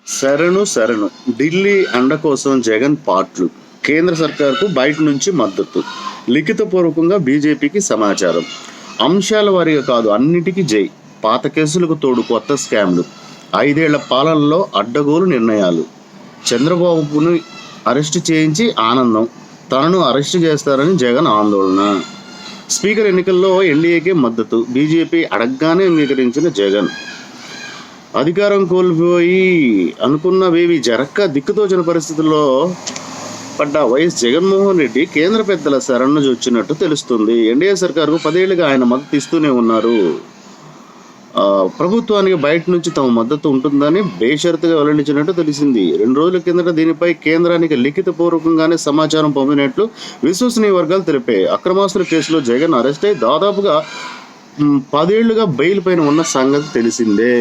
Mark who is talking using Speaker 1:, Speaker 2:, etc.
Speaker 1: శరణు ఢిల్లీ అండ కోసం జగన్ పాట్లు. కేంద్ర సర్కార్కు బయట నుంచి మద్దతు. లిఖితపూర్వకంగా బీజేపీకి సమాచారం. అంశాల వారీగా కాదు, అన్నిటికీ జై. పాత కేసులకు తోడు కొత్త స్కామ్లు. 5 ఏళ్ల పాలనలో అడ్డగోలు నిర్ణయాలు. చంద్రబాబును అరెస్టు చేయించి ఆనందం. తనను అరెస్టు చేస్తారని జగన్ ఆందోళన. స్పీకర్ ఎన్నికల్లో ఎన్డీఏకే మద్దతు. బీజేపీ అడగ్గానే అంగీకరించిన జగన్. అధికారం కోల్పోయి అనుకున్నవేవి జరక్క దిక్కుతోచిన పరిస్థితుల్లో పడ్డ వైఎస్ జగన్మోహన్ రెడ్డి కేంద్ర పెద్దల శరణు వచ్చినట్టు తెలుస్తుంది. ఎన్డీఏ సర్కారుకు 10 ఏళ్లుగా ఆయన మద్దతు ఇస్తూనే ఉన్నారు. ప్రభుత్వానికి బయట నుంచి తమ మద్దతు ఉంటుందని బేషరతుగా వెల్లడించినట్టు తెలిసింది. 2 రోజుల కిందట దీనిపై కేంద్రానికి లిఖితపూర్వకంగానే సమాచారం పంపినట్లు విశ్వసనీయ వర్గాలు తెలిపాయి. అక్రమాస్తుల కేసులో జగన్ అరెస్ట్ అయి దాదాపుగా 10 ఏళ్లుగా బెయిల్ పైన ఉన్న సంగతి తెలిసిందే.